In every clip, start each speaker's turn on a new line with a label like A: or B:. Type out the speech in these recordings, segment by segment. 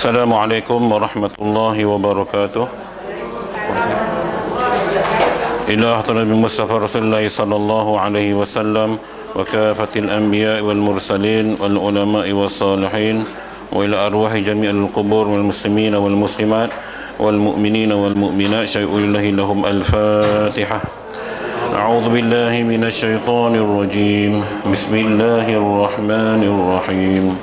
A: Assalamualaikum warahmatullahi wabarakatuh. Ila hadratil Mustafa Rasulullah sallallahu alaihi wasallam wa kafatil anbiya wal mursalin wal ulama was salihin wa ila arwahi jami'il qubur wal muslimin wal muslimat wal mu'minin wal mu'minat syai'ullahi lahum al-fatihah. A'udzu billahi minasy syaithanir rajim. Bismillahirrahmanir rahim.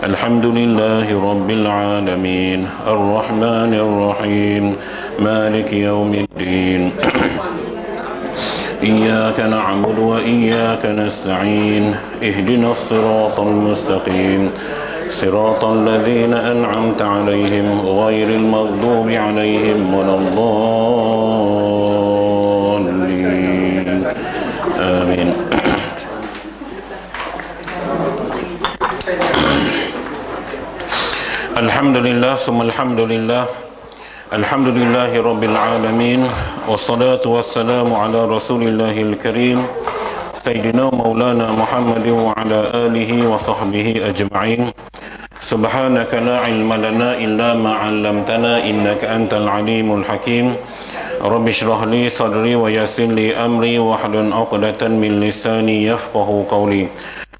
A: Alhamdulillahi rabbil alamin. Arrahmanir rahim. Maliki yaumiddin. Iyyaka na'budu wa iyyaka nasta'in. Ihdinas siratal mustaqim. Siratal ladzina an'amta 'alaihim ghairil maghdubi 'alaihim waladdallin. Amin. Alhamdulillah, summa alhamdulillah. Alhamdulillahi rabbil alamin. Wassalatu wassalamu ala rasulillahil karim Sayyidina maulana Muhammadin wa ala alihi wa sahbihi ajma'in. Subhanaka la ilma lana illa ma 'allamtana innaka antal alimul hakim. Rabbi shrah li sadri wa yassir li amri wahlul 'uqdatan min lisani yafqahu qawli.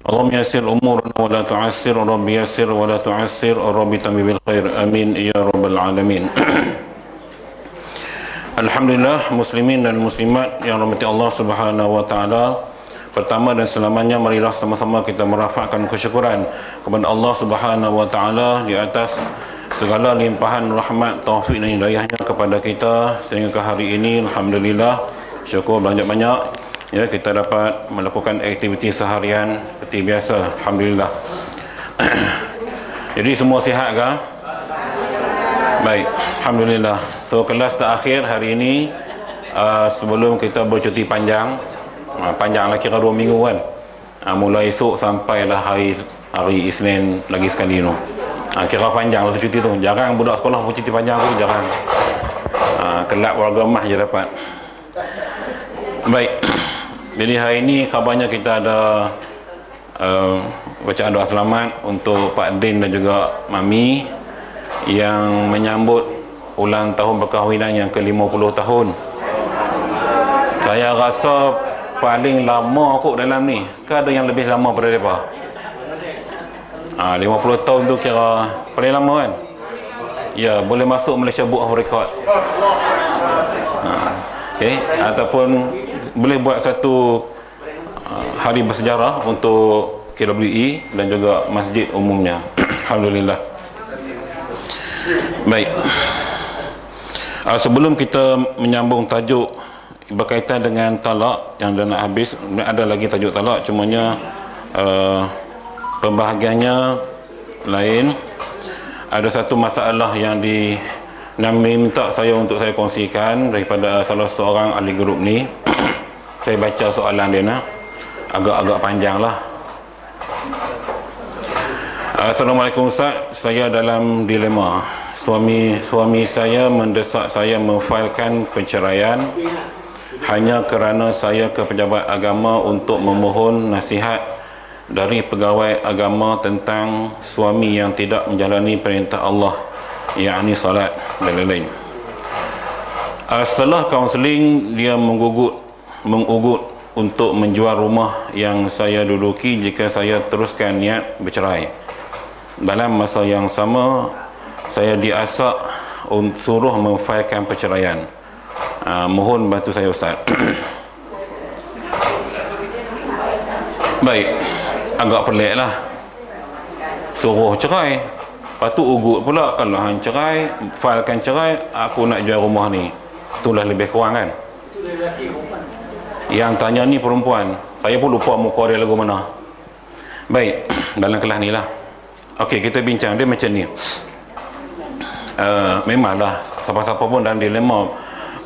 A: Allahumma yassir umurana wa la tu'assir. Rabbi yassir wa la tu'assir. Rabbi tammi bil khair. Amin ya rabbal alamin. Alhamdulillah, muslimin dan muslimat yang rahmati Allah Subhanahu wa taala. Pertama dan selamanya marilah sama-sama kita merafakkan kesyukuran kepada Allah Subhanahu wa taala di atas segala limpahan rahmat, taufik dan hidayahnya kepada kita sehingga ke hari ini alhamdulillah syukur banyak-banyak ya kita dapat melakukan aktiviti seharian seperti biasa alhamdulillah. Jadi semua sihat ke? Baik, alhamdulillah. So kelas terakhir hari ini sebelum kita bercuti panjang. Panjang lah kira 2 minggu kan. Mulai esok sampailah hari Isnin lagi sekali tu. Kira panjang lah cuti tu. Jarang budak sekolah pun cuti panjang tu, jarang. Kelab warga mah je dapat. Baik. Jadi hari ini khabarnya kita ada bacaan doa selamat untuk Pak Din dan juga Mami yang menyambut ulang tahun perkahwinan yang ke-50 tahun. Saya rasa paling lama kot dalam ni. Ke ada yang lebih lama pada mereka? 50 tahun tu kira paling lama kan? Ya, boleh masuk Malaysia Book of Record. Okay. Ataupun boleh buat satu hari bersejarah untuk KWE dan juga masjid umumnya. Alhamdulillah. Baik. Sebelum kita menyambung tajuk berkaitan dengan talak yang dah nak habis, ada lagi tajuk talak, cumanya pembahagiannya lain. Ada satu masalah yang minta saya untuk saya kongsikan daripada salah seorang ahli grup ni. Saya baca soalan dia nak agak-agak panjang lah. Assalamualaikum Ustaz, saya dalam dilema. Suami saya mendesak saya memfailkan perceraian hanya kerana saya ke pejabat agama untuk memohon nasihat dari pegawai agama tentang suami yang tidak menjalani perintah Allah, yakni salat dan lain-lain. Setelah kaunseling, dia mengugut untuk menjual rumah yang saya duduki jika saya teruskan niat bercerai. Dalam masa yang sama, saya diasak untuk suruh memfailkan perceraian. Mohon bantu saya Ustaz. Baik, agak pelik lah. Suruh cerai, lepas tu ugut pula kalau hang cerai, failkan cerai, aku nak jual rumah ni. Itulah lebih kurang kan. Yang tanya ni perempuan. Saya pun lupa muka dia lagu mana. Baik, dalam kelas ni lah. Okey, kita bincang dia macam ni. Memanglah siapa-siapa pun dalam dilema.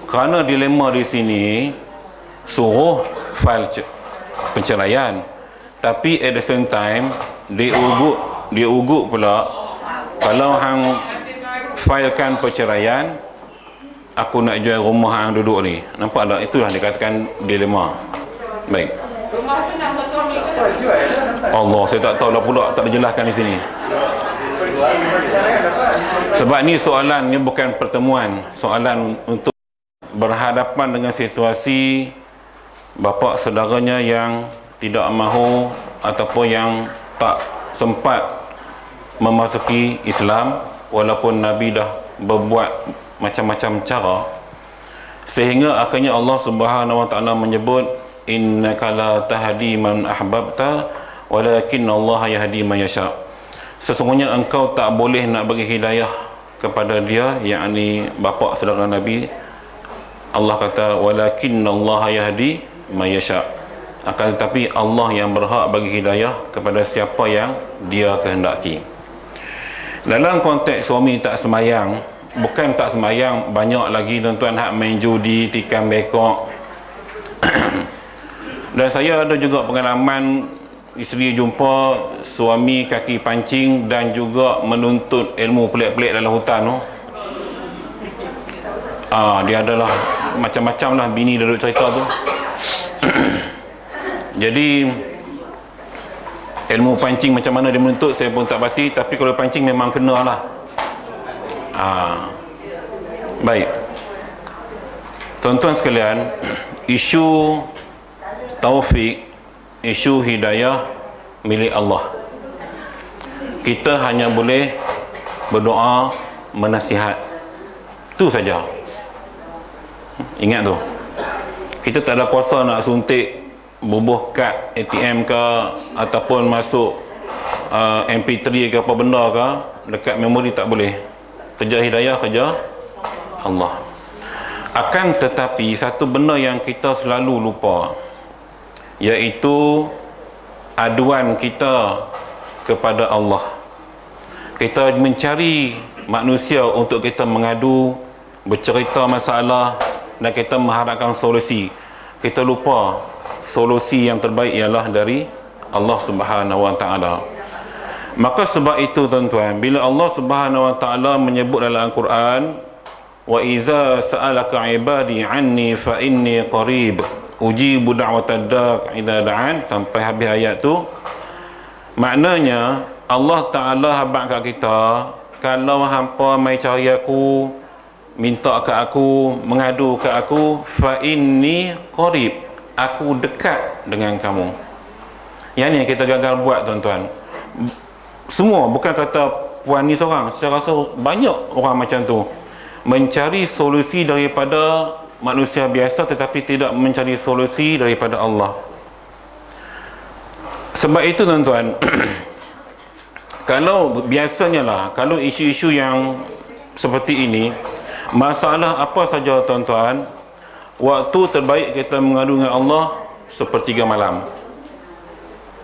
A: Kerana dilema di sini suruh file perceraian, tapi at the same time dia ugut pula kalau hang filekan perceraian, aku nak jual rumah hang duduk ni. Nampak tak? Itulah dikatakan dilema. Baik. Rumah tu nama suami ke? Allah, saya tak tahu lah pula, tak dijelaskan di sini. Sebab ni soalan ni bukan pertemuan, soalan untuk berhadapan dengan situasi bapa saudaranya yang tidak mahu ataupun yang tak sempat memasuki Islam walaupun Nabi dah berbuat macam-macam cara, sehingga akhirnya Allah Subhanahu Wa Taala menyebut innaka la tahdi man ahbabta walakin Allah yahdi man yasha. Sesungguhnya engkau tak boleh nak bagi hidayah kepada dia, yakni bapa saudara Nabi. Allah kata walakin Allah yahdi man yasha, akan tetapi Allah yang berhak bagi hidayah kepada siapa yang dia kehendaki. Dalam konteks suami tak semayang, bukan tak semayang, banyak lagi tuan-tuan hak main judi, tikam bekok. Dan saya ada juga pengalaman isteri jumpa suami kaki pancing dan juga menuntut ilmu pelik-pelik dalam hutan tu. Dia adalah macam-macam lah bini dia duduk cerita tu. Jadi ilmu pancing macam mana dia menuntut saya pun tak pasti, tapi kalau pancing memang kena lah. Baik tuan-tuan sekalian, isu taufik, isu hidayah milik Allah. Kita hanya boleh berdoa, menasihat, tu saja. Ingat tu, kita tak ada kuasa nak suntik bubuh kad ATM ke ataupun masuk MP3 ke apa benda ke dekat memori, tak boleh. Kerja hidayah kerja Allah. Akan tetapi satu benda yang kita selalu lupa, iaitu aduan kita kepada Allah. Kita mencari manusia untuk kita mengadu, bercerita masalah dan kita mengharapkan solusi. Kita lupa solusi yang terbaik ialah dari Allah Subhanahu Wa Taala. Maka sebab itu tuan-tuan, bila Allah Subhanahu Wa Taala menyebut dalam Al-Quran, wa iza sa'alaka ibadi anni fa inni qarib ujibu da'watad da'i idza da'an, sampai habis ayat tu, maknanya Allah Ta'ala habaq kat kita, kalau hampa mai cari aku, minta kat aku, mengadu kat aku, fa inni qarib, aku dekat dengan kamu. Yang ni yang kita gagal buat tuan-tuan. Semua, bukan kata puan ni seorang, saya rasa banyak orang macam tu, mencari solusi daripada manusia biasa tetapi tidak mencari solusi daripada Allah. Sebab itu tuan-tuan, kalau biasanya lah, kalau isu-isu yang seperti ini, masalah apa saja tuan-tuan, waktu terbaik kita mengadu dengan Allah sepertiga malam.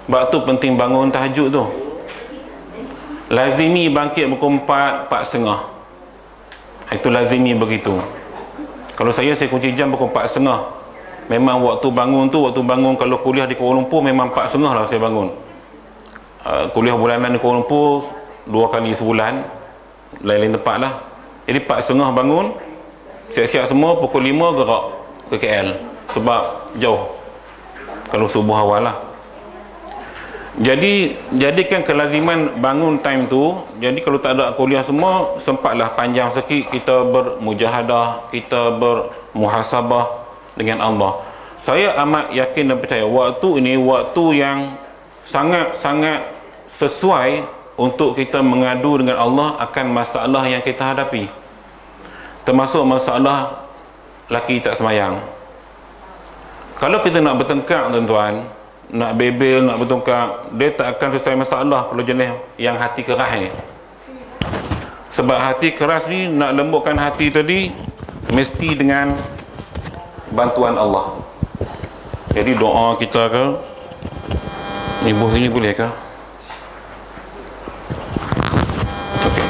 A: Waktu penting bangun tahajud tu. Lazimi bangkit pukul 4, 4.30. Itu lazimi begitu. Kalau saya kunci jam pukul 4.30. Memang waktu bangun tu, waktu bangun kalau kuliah di Kuala Lumpur memang 4.30 lah saya bangun. Kuliah bulanan di Kuala Lumpur 2 kali sebulan, lain-lain tempat lah. Jadi 4.30 bangun, siap-siap semua, pukul 5 gerak ke KL sebab jauh kalau subuh awal lah. Jadi jadikan kelaziman bangun time tu. Jadi kalau tak ada kuliah semua, sempatlah panjang sikit kita bermujahadah, kita bermuhasabah dengan Allah. Saya amat yakin dan percaya waktu ini waktu yang sangat-sangat sesuai untuk kita mengadu dengan Allah akan masalah yang kita hadapi, termasuk masalah laki tak semayang. Kalau kita nak bertengkar tuan-tuan, nak bebel, nak bertengkar, dia tak akan selesai masalah kalau jenis yang hati keras ni. Sebab hati keras ni, nak lembutkan hati tadi mesti dengan bantuan Allah. Jadi doa kita ke, ibu ini boleh ke? Okey.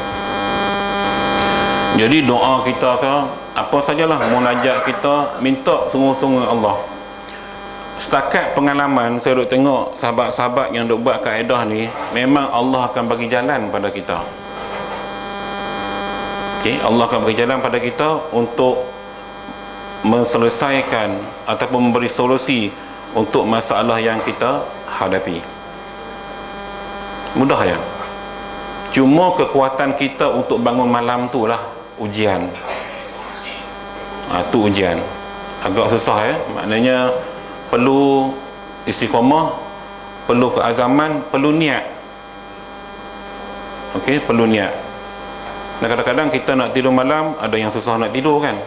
A: Jadi doa kita ke, apa sajalah munajat kita, minta sungguh-sungguh Allah. Setakat pengalaman saya duk tengok sahabat-sahabat yang duk buat kaedah ni, memang Allah akan bagi jalan pada kita. Okey, Allah akan bagi jalan pada kita untuk menselesaikan ataupun memberi solusi untuk masalah yang kita hadapi. Mudah ya. Cuma kekuatan kita untuk bangun malam tu lah ujian. Tu ujian. Agak susah maknanya perlu istiqamah, perlu keazaman, perlu niat. Okey, perlu niat. Dan kadang-kadang kita nak tidur malam, ada yang susah nak tidur kan.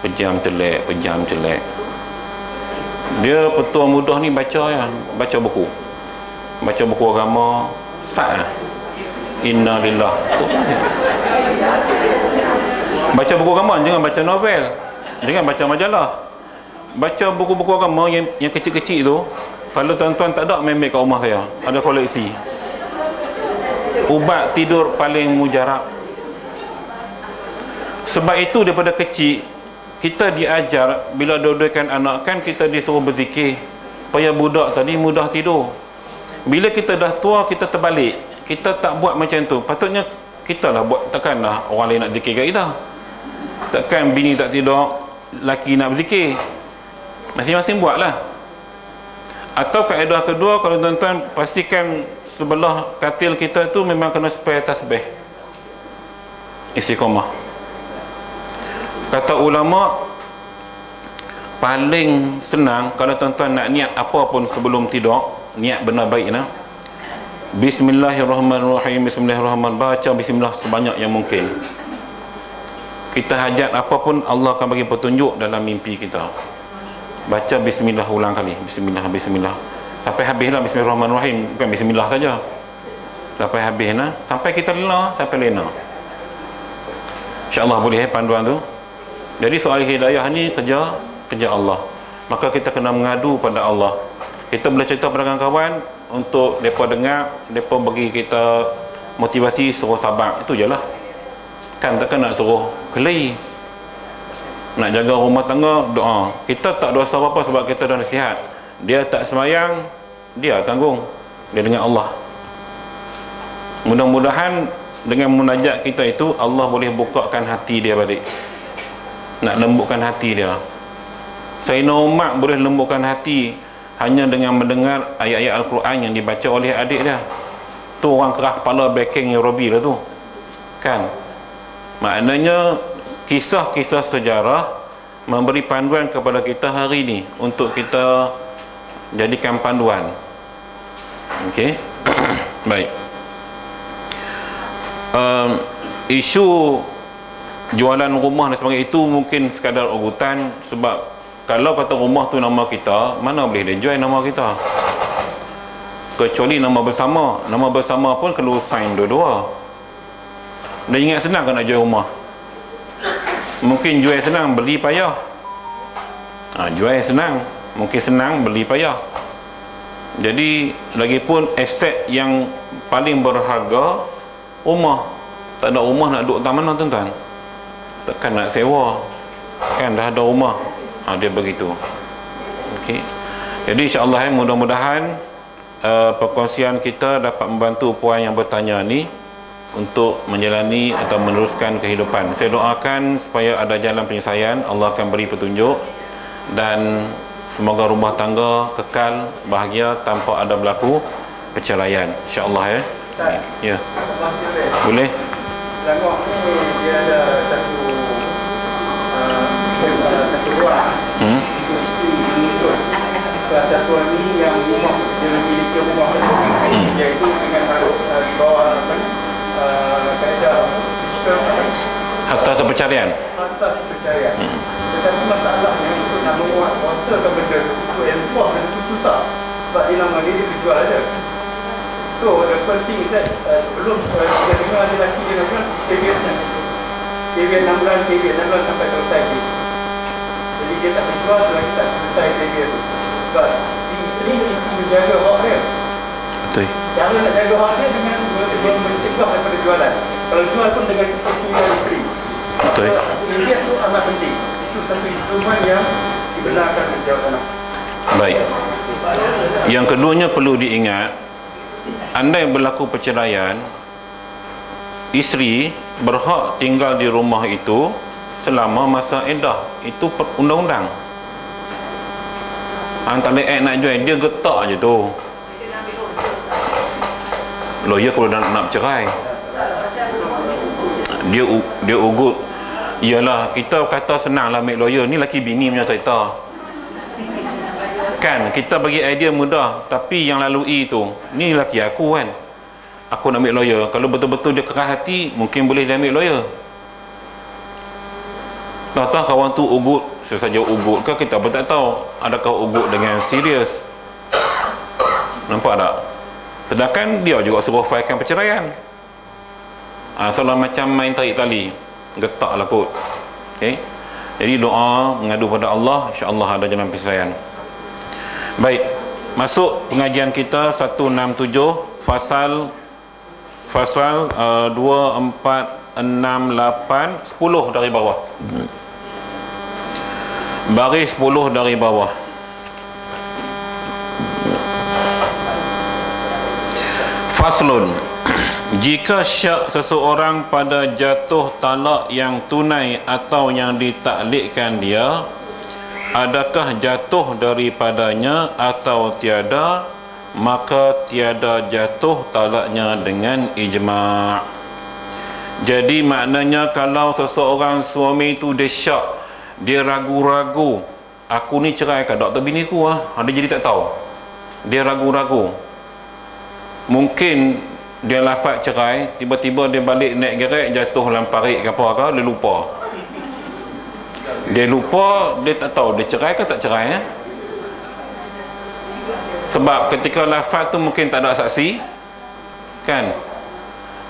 A: Pejam celek. Dia petua mudah ni baca buku. Baca buku agama, Inna lillah. Baca buku agama, jangan baca novel, jangan baca majalah. Baca buku-buku agama yang kecil-kecil tu. Kalau tuan-tuan tak ada, main kat rumah saya, ada koleksi. Ubat tidur paling mujarab. Sebab itu daripada kecil kita diajar, bila dudukkan anak kan kita disuruh berzikir supaya budak tadi mudah tidur. Bila kita dah tua, kita terbalik, kita tak buat macam tu. Patutnya kita lah buat. Takkanlah orang lain nak zikir kat kita. Takkan bini tak tidur, laki nak berzikir. Masing-masing buat lah. Atau kaedah kedua, kalau tuan-tuan pastikan sebelah katil kita tu memang kena spare tasbih, istiqamah. Kata ulama, paling senang kalau tuan-tuan nak niat apa pun sebelum tidur, niat benar baik nah. Bismillahirrahmanirrahim, Bismillahirrahmanirrahim, baca bismillah sebanyak yang mungkin. Kita hajat apa pun, Allah akan bagi petunjuk dalam mimpi kita. Baca bismillah ulang kali, bismillah sampai habislah bismillahirrahmanirrahim, bukan bismillah saja, sampai habis nah, sampai kita lena, sampai lena. InsyaAllah boleh panduan tu. Jadi soal hidayah ni kerja Allah. Maka kita kena mengadu pada Allah. Kita boleh cerita pada kawan-kawan untuk mereka dengar, mereka bagi kita motivasi, suruh sabar. Itu je lah. Kan takkan nak suruh kelai. Nak jaga rumah tangga, doa. Kita tak dosa apa-apa sebab kita dah nasihat. Dia tak sembahyang, dia tanggung. Dia dengan Allah. Mudah-mudahan dengan munajat kita itu, Allah boleh bukakan hati dia balik. Nak lembutkan hati dia. Sayyidina Umar boleh lembutkan hati hanya dengan mendengar ayat-ayat Al-Quran yang dibaca oleh adik dia. Tu orang keras kepala backing Robi lah tu. Kan? Maknanya kisah-kisah sejarah memberi panduan kepada kita hari ini untuk kita jadikan panduan. Okey. Baik. Isu jualan rumah dan sebagainya itu mungkin sekadar urutan, sebab kalau kata rumah tu nama kita, mana boleh dia jual nama kita, kecuali nama bersama. Nama bersama pun perlu sign dua-dua. Dan ingat, senang kan nak jual rumah? Mungkin jual senang, beli payah. Jual senang, mungkin senang, beli payah. Jadi lagipun aset yang paling berharga rumah. Tak ada rumah nak duduk taman mana tuan-tuan? Takkan nak sewa, kan dah ada rumah. Dia begitu. Okey. Jadi insya-Allah mudah-mudahan perkongsian kita dapat membantu puan yang bertanya ni untuk menjalani atau meneruskan kehidupan. Saya doakan supaya ada jalan penyelesaian, Allah akan beri petunjuk, dan semoga rumah tangga kekal bahagia tanpa ada berlaku perceraian, insya-Allah ya. Boleh?
B: Selangor ni dia ada satu ruang untuk isteri menuntut ke atas suami yang rumah dia memiliki rumah iaitu dengan harus di bawah kaedah sistem
A: harta sepercarian.
B: Tetapi masalahnya untuk nak menguasakan benda itu, enforce benda itu susah sebab dia nama dia dijual aja. So the first thing is that sebelum dia dengar dia lelaki dia lakukan KBS 6 bulan sampai selesai kes. Jadi dia tak boleh jual selagi tak selesai KBS tu. Sebab si isteri mesti menjaga hak dia.
A: Betul.
B: Cara nak jaga hak dia dengan mencegah daripada jualan. Kalau jual pun dengan persetujuan isteri.
A: Betul.
B: KBS tu amat penting. Itu satu instrumen yang dibenarkan menjawab anak.
A: Baik. Yang keduanya perlu diingat, andai berlaku perceraian, isteri berhak tinggal di rumah itu selama masa iddah. Itu undang-undang. Tak boleh nak jual, dia getak je tu. Lawyer kalau nak cerai, dia ugut. Iyalah, kita kata senang lah ambil lawyer. Ni laki bini punya cerita. Kan, kita bagi idea mudah. Tapi yang lalui tu, ni laki aku kan. Aku nak ambil lawyer. Kalau betul-betul dia keras hati, mungkin boleh dia ambil lawyer. Tahu-tahu kawan tu ugut, sesaja ugut ke, kita pun tak tahu. Adakah ugut dengan serius? Nampak tak? Sedangkan dia juga suruh failkan perceraian. Salah macam main tarik tali, getak lah kot. Okay? Jadi doa mengadu pada Allah, insya-Allah ada jalan perceraian. Baik, masuk pengajian kita 167 fasal 2, 4, 6, 8, 10 dari bawah. Baris 10 dari bawah. Faslun, jika syak seseorang pada jatuh talak yang tunai atau yang ditaklikkan dia, adakah jatuh daripadanya atau tiada, maka tiada jatuh talaknya dengan ijma'. Jadi maknanya kalau seseorang suami itu dia syak, dia ragu-ragu, aku ni cerai ke doktor bini ku dia jadi tak tahu. Dia ragu-ragu. Mungkin dia lafaz cerai, tiba-tiba dia balik naik gerek, jatuh dalam parit ke apa ke, dia lupa. Dia lupa, dia tak tahu dia cerai ke tak cerai. Sebab ketika lafaz tu mungkin tak ada saksi, kan?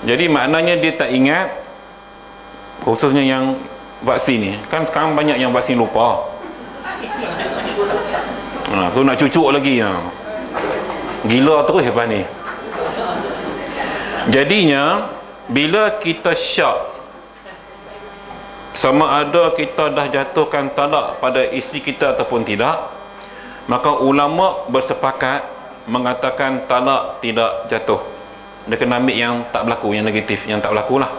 A: Jadi maknanya dia tak ingat, khususnya yang vaksin ni. Kan sekarang banyak yang vaksin lupa. So nak cucuk lagi. Gila terus lepas ni. Jadinya bila kita syak, sama ada kita dah jatuhkan talak pada isteri kita ataupun tidak, maka ulama bersepakat mengatakan talak tidak jatuh. Dia kena ambil yang tak berlaku, yang negatif, yang tak berlaku lah.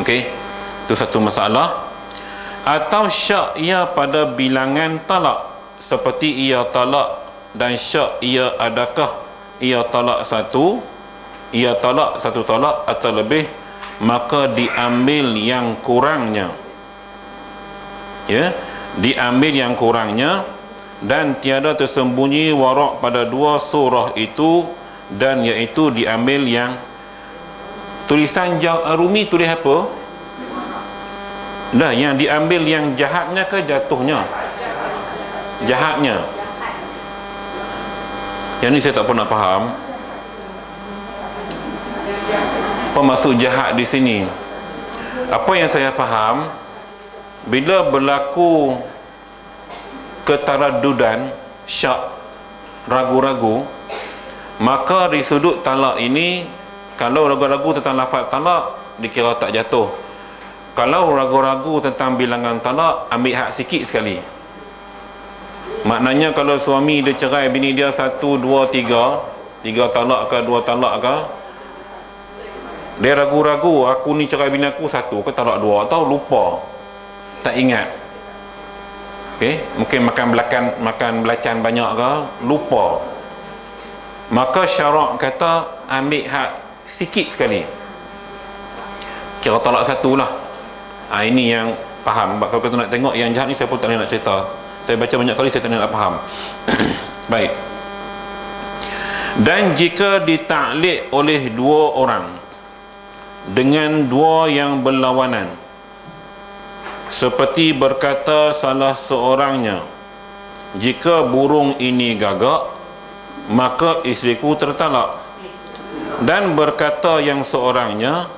A: Okey, itu satu masalah. Atau syak ia pada bilangan talak, seperti ia talak dan syak ia adakah ia talak satu, ia talak satu talak atau lebih, maka diambil yang kurangnya. Ya, diambil yang kurangnya, dan tiada tersembunyi warak pada dua surah itu, dan iaitu diambil yang tulisan Rumi tulis apa? Dah, yang diambil yang jahatnya ke jatuhnya? Jahatnya. Yang ni saya tak pernah faham. Apa maksud jahat di sini? Apa yang saya faham, bila berlaku ketaradudan, syak, ragu-ragu, maka di sudut talak ini, kalau ragu-ragu tentang lafaz talak, dikira tak jatuh. Kalau ragu-ragu tentang bilangan talak, ambil hak sikit sekali. Maknanya kalau suami dia cerai bini dia 1, 2, 3 talak ke 2 talak ke, dia ragu-ragu, aku ni cerai bini aku 1 ke talak 2, atau lupa, tak ingat. Okay? Mungkin makan belacan banyak ke, lupa. Maka syarak kata ambil hak sikit sekali, kira talak 1 lah. Ini yang faham. Sebab kalau kita nak tengok yang jahat ni, saya pun tak nak cerita. Saya baca banyak kali, saya tak nak faham. Baik. Dan jika ditaklik oleh dua orang dengan dua yang berlawanan, seperti berkata salah seorangnya, jika burung ini gagak, maka isteriku tertalak. Dan berkata yang seorangnya,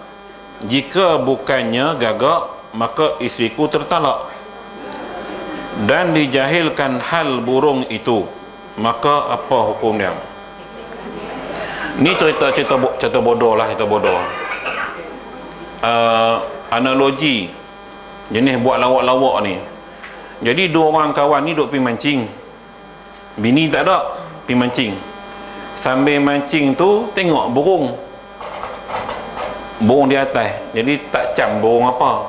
A: jika bukannya gagak, maka isteriku tertalak. Dan dijahilkan hal burung itu, maka apa hukum dia? Ni cerita bodoh lah, cerita bodoh. Analogi jenis buat lawak-lawak ni. Jadi dua orang kawan ni duk pergi mancing, bini tak ada, pergi mancing. Sambil mancing tu tengok burung di atas, jadi tak cam burung apa.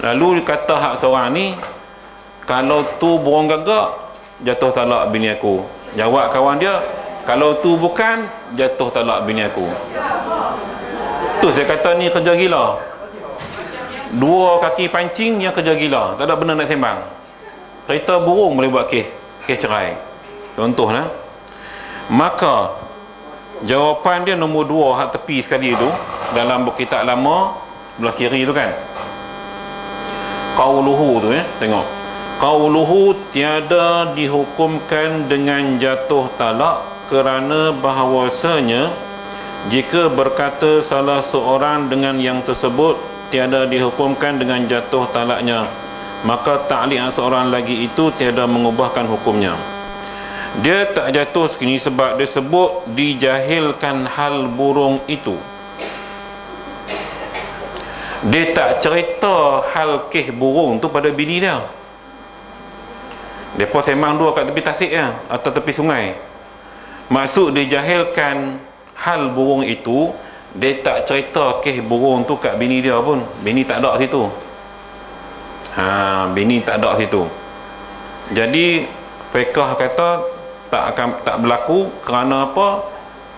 A: Lalu kata hak seorang ni, kalau tu burung gagak, jatuh talak bini aku. Jawab kawan dia, Kalau tu bukan, jatuh talak bini aku. Tu saya kata ni kerja gila. Dua kaki pancing yang kerja gila, tak ada benda nak sembang. Kereta burung boleh buat kes cerai, contohlah. Maka jawapan dia nombor 2 hak tepi sekali tu dalam buku kitab lama belah kiri tu kan, qauluhu tu tengok, qauluhu tiada dihukumkan dengan jatuh talak kerana bahawasanya jika berkata salah seorang dengan yang tersebut tiada dihukumkan dengan jatuh talaknya, maka ta'liq seorang lagi itu tiada mengubahkan hukumnya. Dia tak jatuh segini sebab dia sebut dijahilkan hal burung itu. Dia tak cerita hal kes burung tu pada bini dia. Dia pun sembang dua kat tepi tasik ya, atau tepi sungai. Maksud dijahilkan hal burung itu, dia tak cerita kes burung tu kat bini dia pun. Bini tak ada situ. Bini tak ada situ. Jadi fiqh kata tak berlaku kerana apa?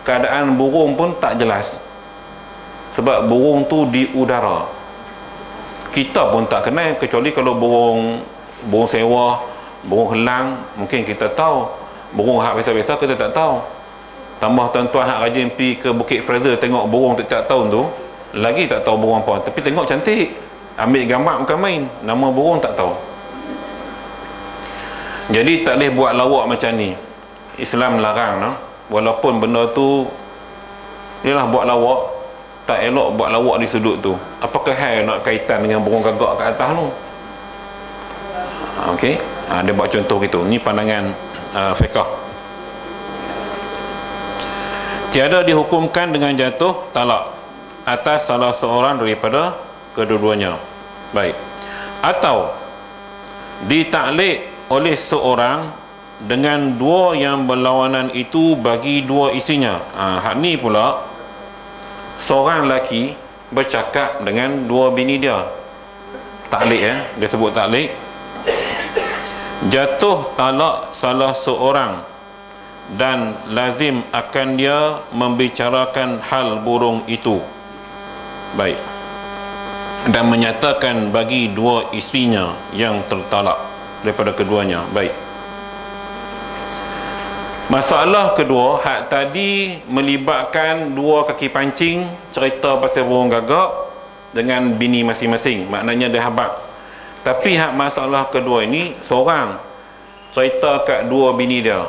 A: Keadaan burung pun tak jelas. Sebab burung tu di udara. Kita pun tak kenal, kecuali kalau burung sewa, burung helang, mungkin kita tahu. Burung hak biasa-biasa kita tak tahu. Tambah tuan-tuan hak rajin pergi ke Bukit Fraser tengok burung setiap tahun tu, lagi tak tahu burung apa, tapi tengok cantik. Ambil gambar bukan main, nama burung tak tahu. Jadi tak boleh buat lawak macam ni. Islam larang, no? Walaupun benda tu ialah buat lawak, tak elok buat lawak di sudut tu. Apakah hal nak kaitan dengan burung gagak kat atas tu? Okey, dia buat contoh gitu. Ni pandangan fiqh. Tiada dihukumkan dengan jatuh talak atas salah seorang daripada kedua-duanya. Baik. Atau ditaklik oleh seorang dengan dua yang berlawanan itu bagi dua isinya. Hak ni pula, seorang lelaki bercakap dengan dua bini dia. Taklik dia sebut taklik. Jatuh talak salah seorang dan lazim akan dia membicarakan hal burung itu. Baik. Dan menyatakan bagi dua isterinya yang tertalak daripada keduanya. Baik. Masalah kedua, hak tadi melibatkan dua kaki pancing, cerita pasal burung gagak dengan bini masing-masing, maknanya dia habaq. Tapi hak masalah kedua ini, seorang cerita kat dua bini dia.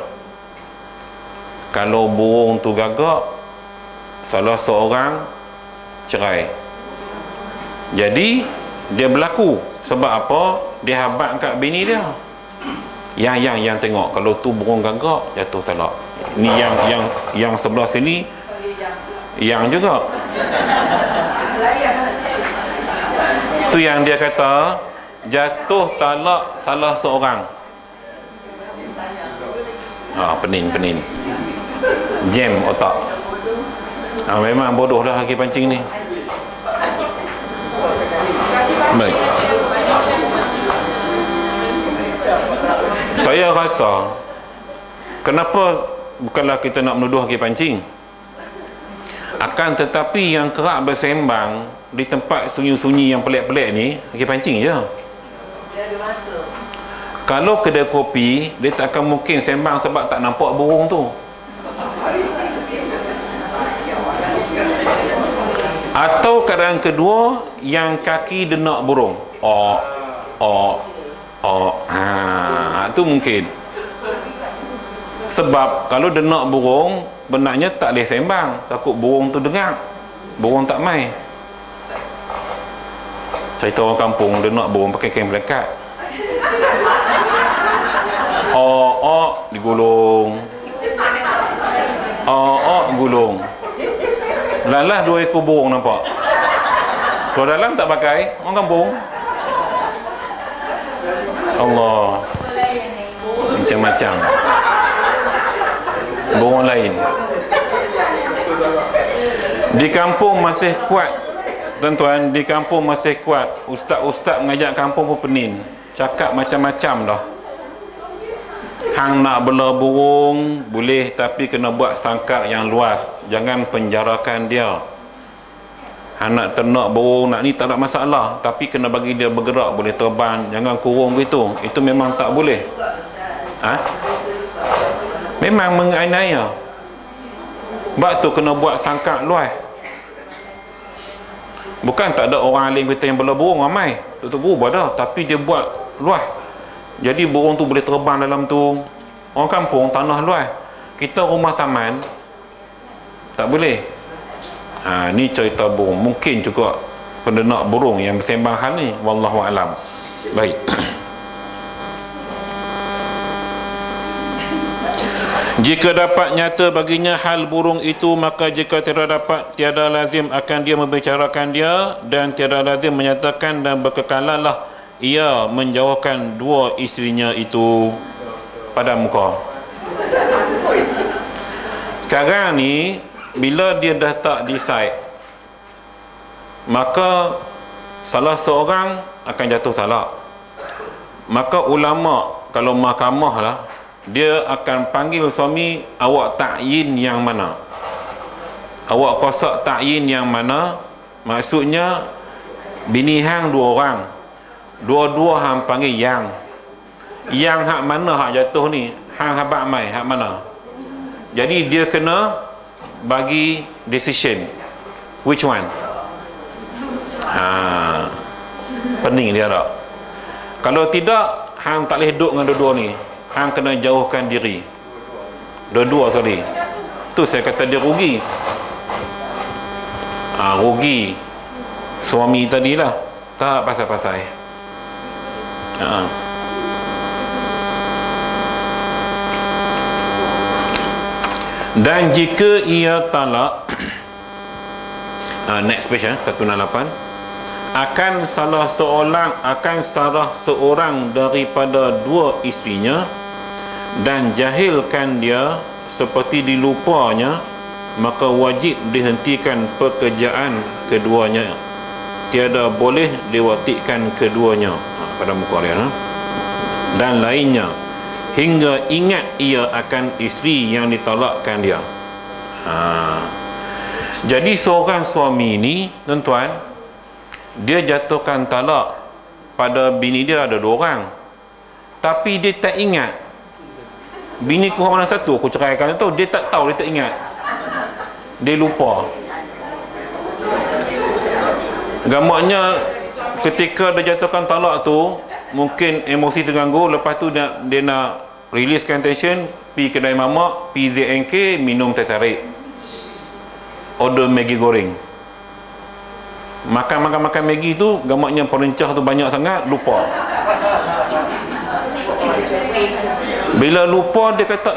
A: Kalau burung tu gagak, salah seorang cerai. Jadi dia berlaku sebab apa? Dia habaq kat bini dia. Yang tengok, kalau tu burung gagak jatuh talak. Ni yang sebelah sini yang juga. Tu yang dia kata jatuh talak salah seorang. Penin jam otak. Memang bodoh dah laki pancing ni. Baik. Saya rasa kenapa bukanlah kita nak menuduh haki pancing, akan tetapi yang kerap bersembang di tempat sunyi-sunyi yang pelik-pelik ni haki pancing je. Kalau kedai kopi, dia tak akan mungkin sembang sebab tak nampak burung tu. Atau keadaan kedua, yang kaki denak burung. Tu mungkin. Sebab kalau denak burung, benarnya tak boleh sembang, takut burung tu dengar. Burung tak mai. Cerita orang kampung denak burung pakai kain pelekat. Digulung. Gulung. Lalah dua ekor burung nampak. Kalau dalam tak pakai, orang kampung. Allah, macam-macam burung lain. Di kampung masih kuat, tuan-tuan. Di kampung masih kuat. Ustaz-ustaz mengajak kampung pun penin, cakap macam-macam dah. hang nak bela burung boleh, tapi kena buat sangkar yang luas, jangan penjarakan dia. Hang nak ternak burung, nak ni tak ada masalah, tapi kena bagi dia bergerak, boleh terbang, jangan kurung begitu. Itu memang tak boleh. Memang menganiaya. Sebab tu kena buat sangkar luas. Bukan tak ada orang alim kita yang bela burung ramai, Dr. Guru ada, tapi dia buat luas. Jadi burung tu boleh terbang dalam tu. Orang kampung tanah luas, kita rumah taman tak boleh. Ni cerita burung. Mungkin juga pendenak burung yang bersembang hal ni, wallahu alam. Baik. Jika dapat nyata baginya hal burung itu, maka jika tidak dapat, tiada lazim akan dia membicarakan dia, dan tiada lazim menyatakan dan berkekalalah ia menjauhkan dua isterinya itu pada muka. Sekarang ni bila dia dah tak decide, maka salah seorang akan jatuh talak. Maka ulama, kalau mahkamah lah, dia akan panggil suami, awak takyin yang mana, awak kosak takyin yang mana. Maksudnya bini hang 2 orang, dua-dua hang panggil yang hak mana hak jatuh ni, hang habak mai hak mana. Jadi dia kena bagi decision which one. Pening dia tak. Kalau tidak, hang tak boleh duduk dengan dua-dua ni, hang kena jauhkan diri dua-dua sekali. Tu saya kata dia rugi. Rugi suami tadilah, tak pasal-pasal. Dan jika ia talak, next page 168, akan salah seorang daripada 2 isterinya, dan jahilkan dia seperti dilupanya, maka wajib dihentikan pekerjaan keduanya, tiada boleh diwatikan keduanya. Pada muka dia, dan lainnya, hingga ingat ia akan isteri yang ditalakkan dia. Jadi seorang suami ni, tuan-tuan, dia jatuhkan talak pada bini dia ada 2 orang, tapi dia tak ingat bini ku mana satu aku ceraikan tu. Dia tak tahu, dia tak ingat, dia lupa. Gamaknya ketika dia jatuhkan talak tu, mungkin emosi terganggu. Lepas tu dia nak releasekan tension, pergi kedai mamak, pergi ZNK, minum teh tarik, order Maggi goreng, makan Maggi tu. Gamaknya perencah tu banyak sangat, lupa. Bila lupa, dia kata,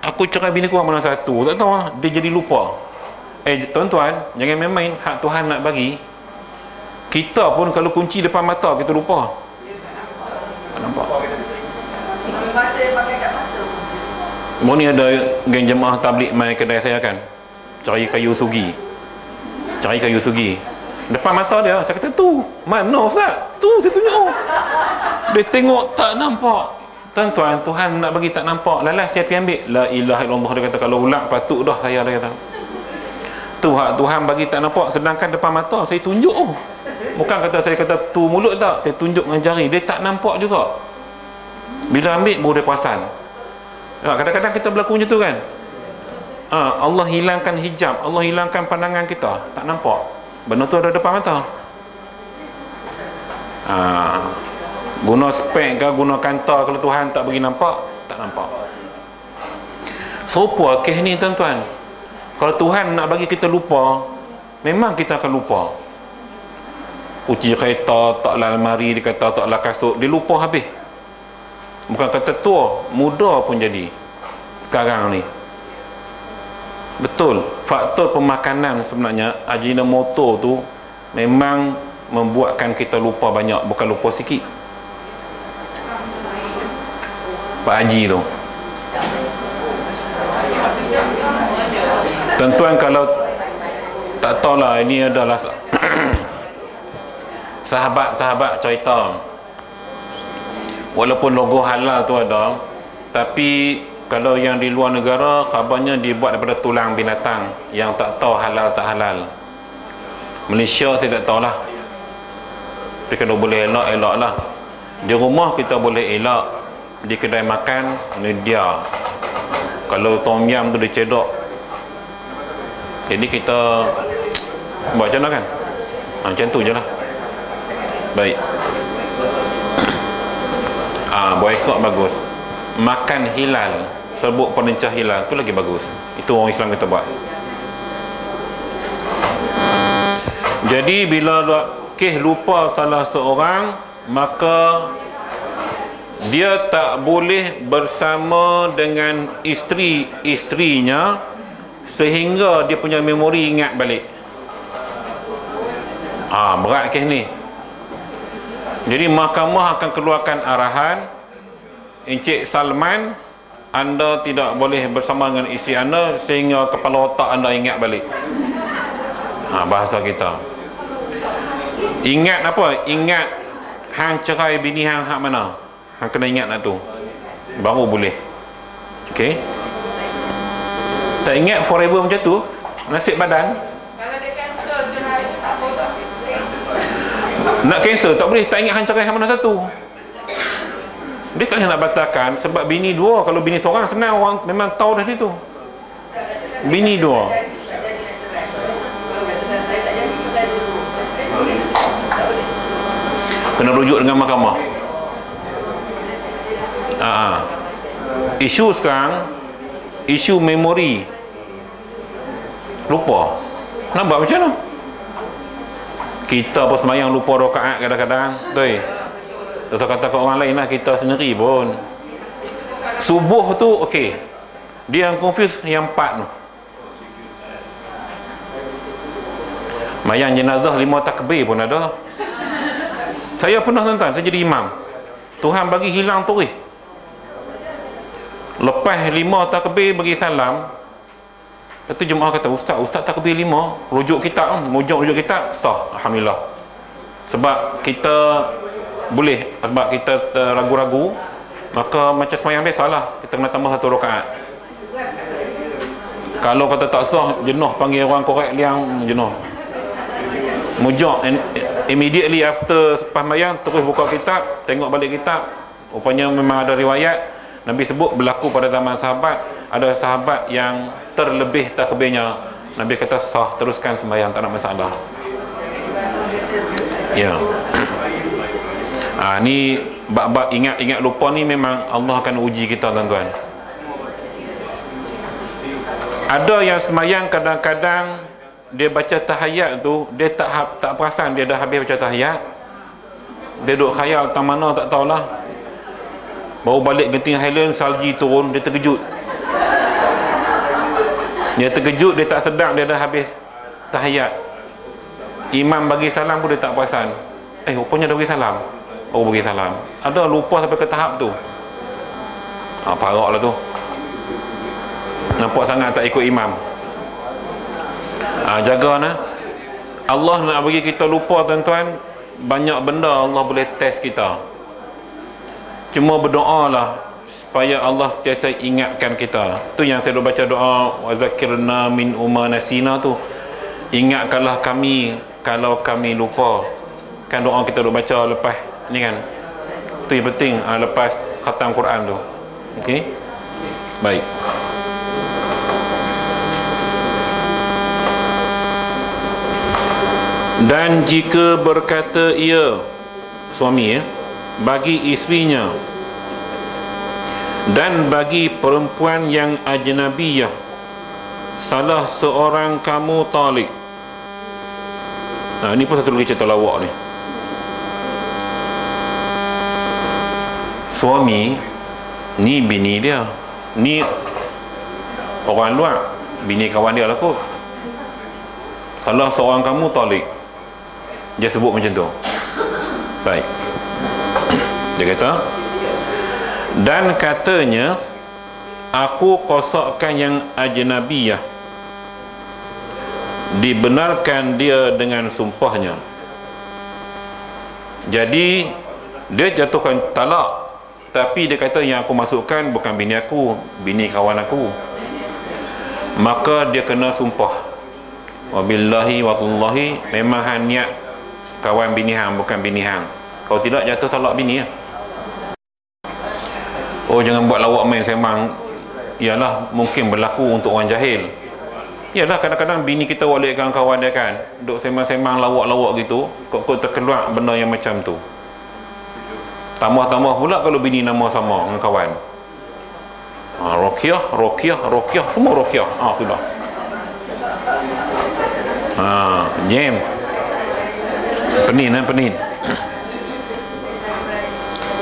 A: aku cerai bini ku mana satu, tak tahu lah. Dia jadi lupa. Tuan-tuan, jangan main-main. Hak Tuhan nak bagi, kita pun kalau kunci depan mata kita lupa. Tak nampak. Baru ni ada geng jemaah tablik mai kedai saya kan, cari kayu sugi, depan mata dia. Saya kata, tu mana Ustaz? Tu saya tunjuk. Dia tengok tak nampak. Tuan-tuan, Tuhan nak bagi tak nampak, lalas saya pergi ambil. La ilaha illallah. Dia kata, kalau ulang patut dah saya. Dia kata, tu hak Tuhan bagi tak nampak, sedangkan depan mata saya tunjuk. Bukan kata saya kata tu mulut tak, saya tunjuk dengan jari. Dia tak nampak juga. Bila ambil baru dia perasan. Kadang-kadang kita berlaku macam tu kan. Allah hilangkan hijab, Allah hilangkan pandangan kita, tak nampak benda tu ada depan mata. Guna spek ke, guna kanta, kalau Tuhan tak bagi nampak, tak nampak. Serupa kes ni tuan-tuan. Kalau Tuhan nak bagi kita lupa, memang kita akan lupa. Kunci kereta taklah almari, dia kata taklah kasut, dia lupa habis. Bukan kata tua, muda pun jadi sekarang ni. Betul, faktor pemakanan sebenarnya, Ajinomoto tu memang membuatkan kita lupa banyak, bukan lupa sikit. Pak Haji tu, tuan-tuan, kalau tak tahulah, ini adalah sahabat-sahabat cerita, walaupun logo halal tu ada, Tapi kalau yang di luar negara, khabarnya dibuat daripada tulang binatang yang tak tahu halal tak halal. Malaysia saya tak tahulah. Tapi kalau boleh elak, elak lah. Di rumah kita boleh elak, di kedai makan dia. Kalau tom yum tu dia cedok, jadi kita buat macam mana kan? Macam tu je lah. Baik. Boykot bagus. Makan hilal, serbuk perencah hilal, tu lagi bagus. Itu orang Islam kita buat. Jadi bila kes lupa salah seorang, maka dia tak boleh bersama dengan isteri-isterinya sehingga dia punya memori ingat balik. Berat kes ni. Jadi mahkamah akan keluarkan arahan, Encik Salman, anda tidak boleh bersama dengan isteri anda sehingga kepala otak anda ingat balik. Bahasa kita. Ingat apa? Ingat hang cerai bini hang hak mana? Hang kena ingat nak tu. Baru boleh. Okey. Tak ingat forever macam tu, nasib badan.
C: Kalau dia cancel cerai tak apa tak?
A: Nak cancel tak boleh, tak ingat hang cerai hang mana satu. Dia tak boleh nak batalkan sebab bini dua. Kalau bini seorang senang, orang memang tahu dah dia tu. Bini dua. Kena rujuk dengan mahkamah. Isu sekarang, isu memori. Lupa. Nak buat macam mana? Kita pun semayang lupa rakaat kadang-kadang. Betul. Atau kata ke orang lain lah, kita sendiri pun. Subuh tu okey, dia yang confuse yang 4 tu. Mayang jenazah 5 takbir pun ada. Saya pernah tuan-tuan, saya jadi imam. Tuhan bagi hilang tu. Lepas 5 takbir bagi salam, lepas tu jemaah kata, Ustaz takbir 5, rujuk kitab, rujuk kitab sah, alhamdulillah. Sebab kita boleh, sebab kita ragu-ragu, maka macam semayang biasa lah, kita kena tambah 1 rakaat. Kalau kata tak sah, jenuh panggil orang korek liang, jenuh. Mujak immediately after lepas mayang, terus buka kitab, tengok balik kitab. Rupanya memang ada riwayat Nabi sebut berlaku pada zaman sahabat, ada sahabat yang terlebih takbirnya, Nabi kata sah, teruskan sembahyang, tak ada masalah. Ya. Ni bab-bab ingat lupa ni memang Allah akan uji kita tuan-tuan. Ada yang sembahyang kadang-kadang dia baca tahiyat tu, dia tak perasan dia dah habis baca tahiyat. Dia duduk khayal tang mana tak tahulah. Baru balik Genting Highland, salji turun, dia terkejut. Dia terkejut, dia tak sedar dia dah habis tahiyat. Imam bagi salam pun dia tak perasan. Rupanya dah bagi salam. Bagi salam. Ada lupa sampai ke tahap tu. Parah lah tu. Nampak sangat tak ikut imam. Jaga nah. Allah nak bagi kita lupa tuan-tuan. Banyak benda Allah boleh test kita. Cuma berdoa lah supaya Allah sentiasa ingatkan kita. Tu yang saya baca doa wa zakirna min umma nasina tu. Ingatkanlah kami kalau kami lupa. Kan doa kita duk baca lepas ni kan. Tu yang penting lepas khatam Quran tu. Okey. Baik. Dan jika berkata ia suami bagi isterinya dan bagi perempuan yang ajnabiyah, salah seorang kamu talik. Ini pun satu lagi cerita lawak ni. Suami ni bini dia, ni orang luar, bini kawan dia lah kot. Salah seorang kamu talik. Dia sebut macam tu. Baik. Dia kata, dan katanya aku qasakkan yang ajnabiyah, dibenarkan dia dengan sumpahnya. Jadi dia jatuhkan talak, tapi dia kata yang aku masukkan bukan bini aku, bini kawan aku, maka dia kena sumpah, wabillahi watullahi, memang hang niat kawan bini hang bukan bini hang, kalau tidak jatuh talak bini ya. Oh, jangan buat lawak main semang. Ialah mungkin berlaku untuk orang jahil. Ialah kadang-kadang bini kita walikkan kawan dia kan, duk semang-semang lawak-lawak gitu, kok terkeluar benda yang macam tu. Tambah-tambah pula kalau bini nama sama dengan kawan. Rokiah, semua Rokiah. Sudah. Jam. Penin.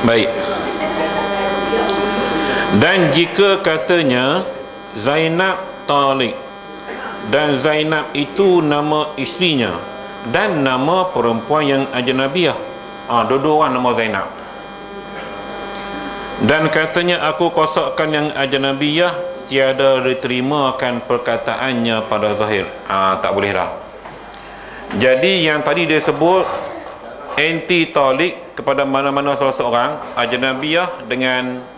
A: Baik. Dan jika katanya Zainab Talik, dan Zainab itu nama isterinya dan nama perempuan yang ajnabiyah, dua-dua orang nama Zainab, dan katanya aku kosakkan yang ajnabiyah, tiada diterimakan perkataannya pada zahir. Tak boleh dah. Jadi yang tadi dia sebut anti talik kepada mana-mana salah seorang ajnabiyah dengan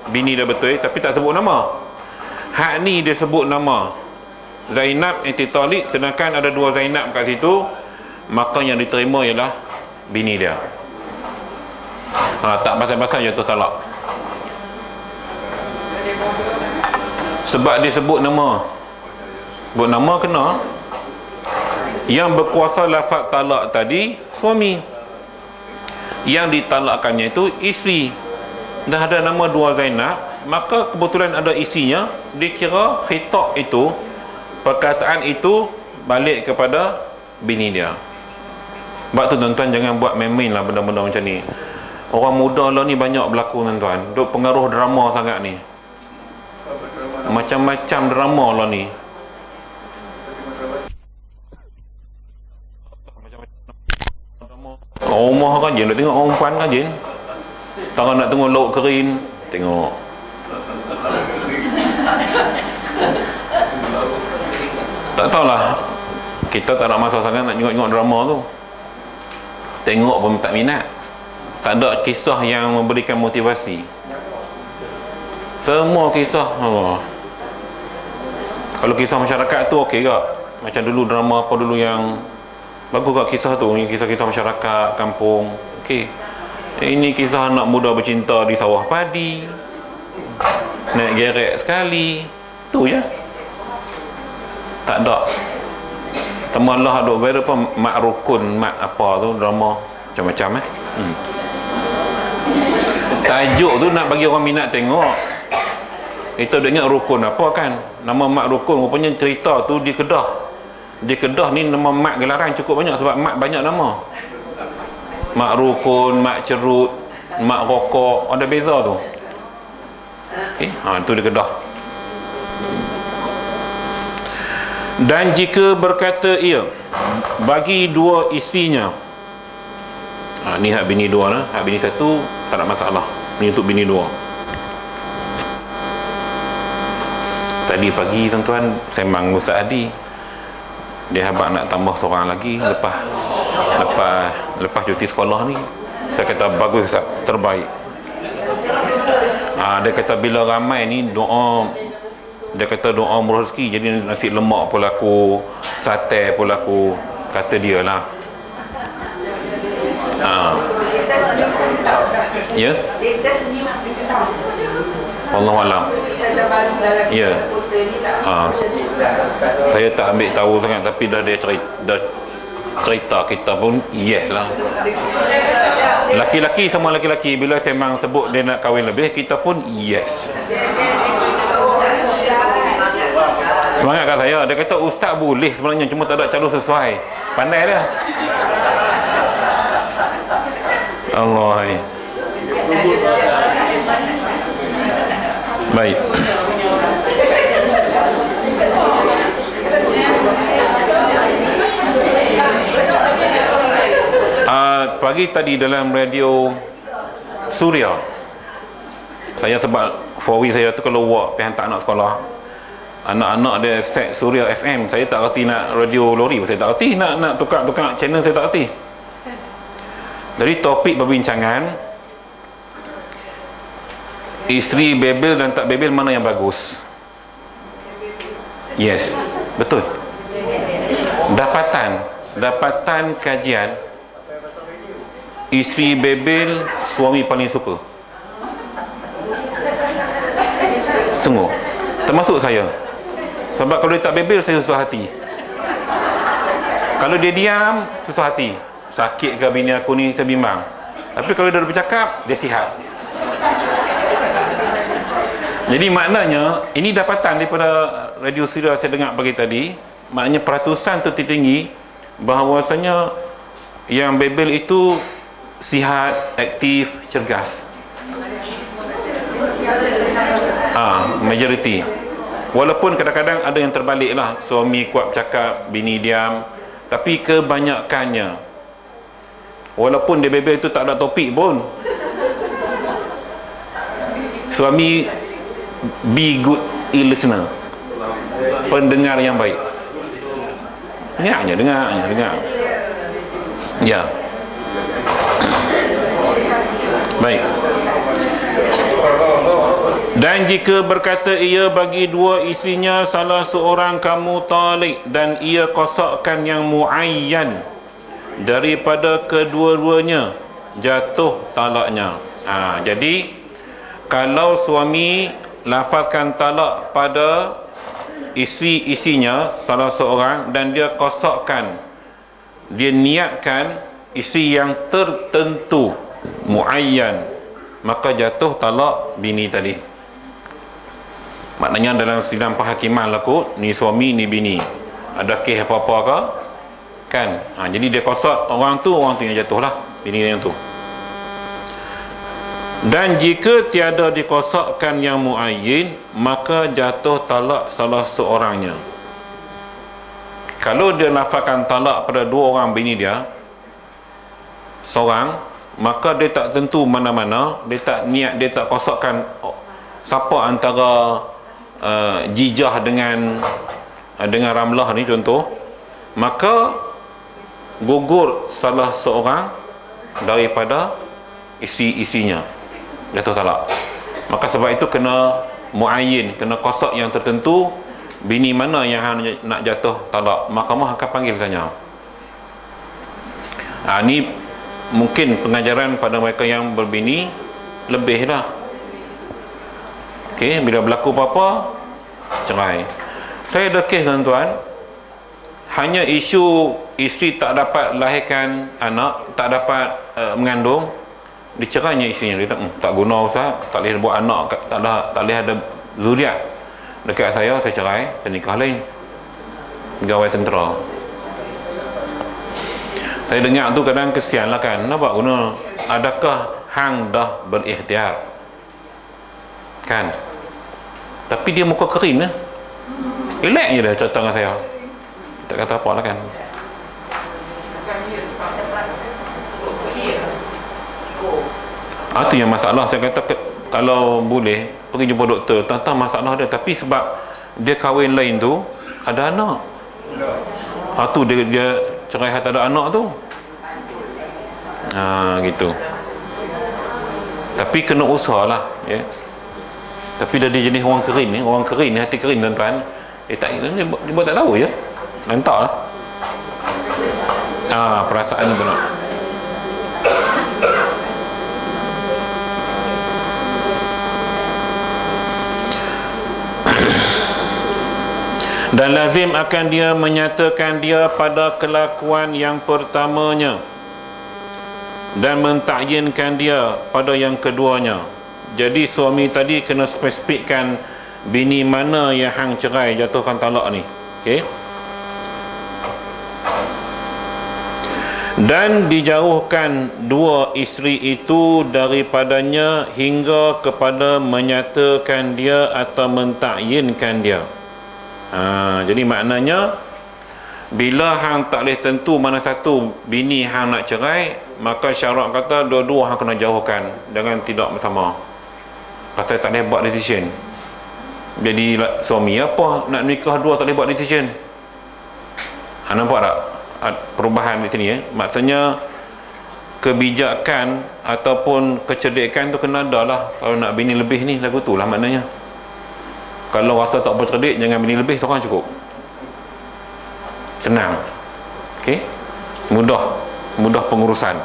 A: bini dia betul, tapi tak sebut nama. Hak ni dia sebut nama Zainab anti talik, sedangkan ada dua Zainab kat situ, maka yang diterima ialah bini dia. Tak pasal-pasal jatuh talak. Sebab dia sebut nama. Sebut nama kena. Yang berkuasa lafaz talak tadi suami, yang ditalakkannya itu isteri. Dah ada nama dua Zainab, maka kebetulan ada isinya, dikira khitab itu, perkataan itu balik kepada bini dia. Sebab tu tuan-tuan jangan buat main-main lah benda-benda macam ni. Orang muda lah ni banyak berlaku tuan-tuan, duk pengaruh drama sangat ni, macam-macam drama lah ni. Rumah kan je nak tengok orang perempuan kan je. Tak nak tengok lauk kering, tengok. Tak tahulah, kita tak nak masa sangat nak tengok drama tu. Tengok pun tak minat. Tak ada kisah yang memberikan motivasi. Semua kisah kalau kisah masyarakat tu okey ke? Macam dulu drama apa dulu yang bagus kat kisah tu, kisah-kisah masyarakat kampung, okey. Ini kisah anak muda bercinta di sawah padi, naik gerek sekali, tu je. Tak ada. Temalah duk bear apa mak rukun, mak apa tu, drama macam-macam Tajuk tu nak bagi orang minat tengok. Kita dah ingat rukun apa kan? Nama mak rukun rupanya cerita tu di Kedah. Di Kedah ni nama mak gelaran cukup banyak sebab mak banyak nama. Mak rukun, mak cerut, mak rokok, ada beza tu. Okey, tu di Kedah. Dan jika berkata ia bagi dua isterinya, ni hak bini dua lah, hak bini satu tak ada masalah, ni untuk bini dua. Tadi pagi tuan-tuan sembang Ustaz Adi, dia habaq nak tambah seorang lagi lepas cuti sekolah ni. Saya kata bagus Ustaz, terbaik. Dia kata bila ramai ni doa, dia kata doa murah rezeki, jadi nasi lemak pun laku, sate pun laku, kata dia lah. Ya, Wallahualam. Ya, saya tak ambil tahu sangat, tapi dah dia cerita kita pun yes lah. Laki-laki sama laki-laki, bila memang sebut dia nak kahwin lebih, kita pun yes. Semangat kat saya. Dia kata ustaz boleh sebenarnya, cuma tak ada calon sesuai. Pandai dia. Allah. Baik. Pagi tadi dalam radio Suria, saya sebab Fawi saya tu kalau buat pergi hantar anak sekolah, anak-anak dia set Suria FM, saya tak reti nak radio lori, saya tak reti nak tukar-tukar channel, saya tak reti. Jadi topik perbincangan isteri bebel dan tak bebel mana yang bagus? Yes, betul. Dapatan kajian, isteri bebel suami paling suka. Tunggu, termasuk saya. Sebab kalau dia tak bebel, saya susah hati. Kalau dia diam, susah hati. Sakit ke bini aku ni, saya bimbang. Tapi kalau dia bercakap, dia sihat. Jadi maknanya, ini dapatan daripada radio Syria saya dengar pagi tadi. Maknanya peratusan tertinggi bahawasanya yang bebel itu sihat, aktif, cergas. Majoriti. Walaupun kadang-kadang ada yang terbalik lah, suami kuat bercakap, bini diam. Tapi kebanyakannya, walaupun dia bebel itu tak ada topik pun, suami be good listener, pendengar yang baik. Dengar. Ya. Baik. Dan jika berkata ia bagi dua isterinya salah seorang kamu talik, dan ia kosakkan yang muayyan daripada kedua-duanya, jatuh talaknya. Jadi kalau suami lafazkan talak pada isteri-isterinya salah seorang, dan dia kosakkan, dia niatkan isteri yang tertentu, muayyan, maka jatuh talak bini tadi. Maknanya dalam sidang penghakiman lah kot, ni suami ni bini, ada kes apa-apa ke kan, jadi dia kosak orang tu yang jatuh lah, bini yang tu. Dan jika tiada dikosakkan yang muayyin, maka jatuh talak salah seorangnya. Kalau dia lafazkan talak pada dua orang bini dia seorang, maka dia tak tentu mana-mana, dia tak niat, dia tak kosakkan siapa antara Jijah dengan Ramlah ni contoh, maka gugur salah seorang daripada isi-isinya, jatuh talak. Maka sebab itu kena muayyin, kena kosak yang tertentu, bini mana yang nak jatuh talak, mahkamah akan panggil tanya. Ni mungkin pengajaran pada mereka yang berbini lebih lah. Okey, bila berlaku apa-apa, cerai. Saya ada kes tuan-tuan, hanya isu isteri tak dapat lahirkan anak, tak dapat mengandung, dicerainya isterinya. Dia tak guna Ustaz, tak boleh buat anak, tak boleh ada zuriat dekat saya cerai, saya nikah lain, pegawai tentera. Saya dengar tu kadang kesian lah kan, nampak guna, adakah hang dah berikhtiar kan? Tapi dia muka kering lah, elak je dah cerita dengan saya, tak kata apa lah kan. Itu yang masalah. Saya kata kalau boleh pergi jumpa doktor, tentang masalah dia. Tapi sebab dia kahwin lain tu, ada anak, tu dia cerai tak ada anak tu, gitu. Tapi kena usaha lah ya. Tapi dah dia jenis orang kering ni, hati kering tuan-tuan, dia buat tak tahu je, lantak lah. Perasaan tu nak. Dan lazim akan dia menyatakan dia pada kelakuan yang pertamanya dan mentakyinkan dia pada yang keduanya. Jadi suami tadi kena spesifikkan bini mana yang hang cerai, jatuhkan talak ni. Okey. Dan dijauhkan dua isteri itu daripadanya hingga kepada menyatakan dia atau mentakyinkan dia. Jadi maknanya bila hang tak boleh tentu mana satu bini hang nak cerai, maka syarat kata dua-dua hang kena jauhkan dengan tidak bersama. Pasal tak boleh buat decision. Jadi suami apa nak nikah dua tak boleh buat decision. Nampak tak perubahan di sini ya? Maksudnya kebijakan ataupun kecerdikan tu kena ada lah. Kalau nak bini lebih ni lagu tu lah maknanya. Kalau rasa tak bercerdik, jangan bini lebih, seorang cukup. Senang. Okey, mudah pengurusan.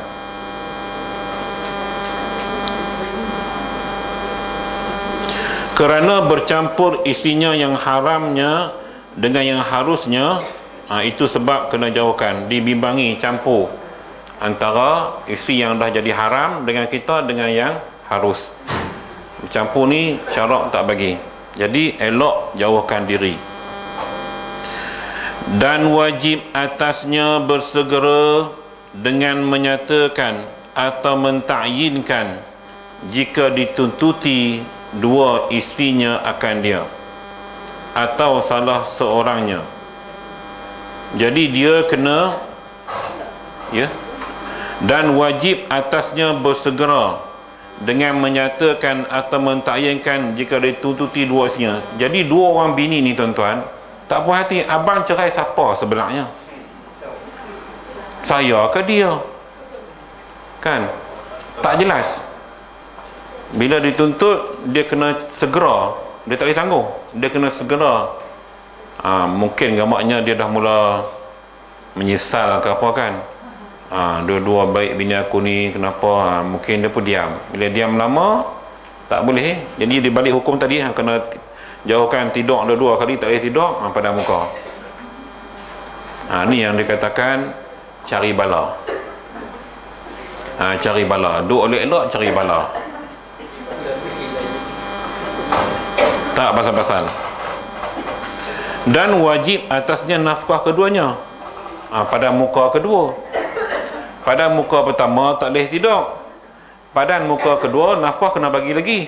A: Kerana bercampur isinya yang haramnya dengan yang harusnya, itu sebab kena jauhkan. Dibimbangi campur antara isi yang dah jadi haram dengan kita dengan yang harus. Campur ni syarak tak bagi. Jadi elok jauhkan diri. Dan wajib atasnya bersegera dengan menyatakan atau mentakyinkan jika dituntuti dua isterinya akan dia atau salah seorangnya. Jadi dia kena, ya, dan wajib atasnya bersegera dengan menyatakan atau mentakyinkan jika dituntuti dua isterinya. Jadi dua orang bini ni tuan-tuan, tak puas hati, abang cerai siapa sebenarnya? Saya ke dia? Kan? Tak jelas. Bila dituntut, dia kena segera. Dia tak boleh tangguh. Dia kena segera. Mungkin gamaknya dia dah mula menyesal ke apa kan. Dua-dua baik bini aku ni, kenapa? Mungkin dia pun diam. Bila diam lama, tak boleh. Jadi di balik hukum tadi, kena jauhkan tidur dua kali, tak boleh tidur pada muka. Ni yang dikatakan cari bala. Cari bala. Duk elok-elok cari bala. Tak pasal-pasal. Dan wajib atasnya nafkah keduanya, pada muka kedua. Pada muka pertama tak boleh tidur. Pada muka kedua nafkah kena bagi lagi.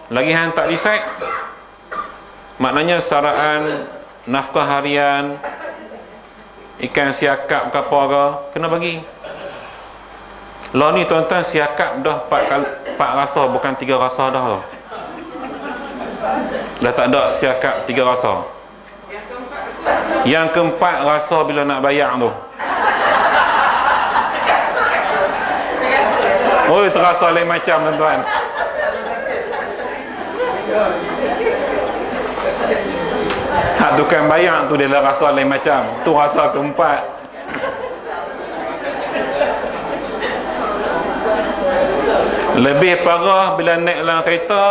A: Lagi hang tak decide. Maknanya saraan nafkah harian, ikan siakap ke apa ke, kena bagi. Lah ni tuan-tuan, siakap dah 4 rasa, bukan 3 rasa dah. Dah tak ada siakap 3 rasa. Yang keempat rasa bila nak bayar tu. Oh, terasa lain macam tuan-tuan. Hak tukang bayar tu dia dah rasa lain macam. Tu rasa keempat. Lebih parah bila naik dalam kereta,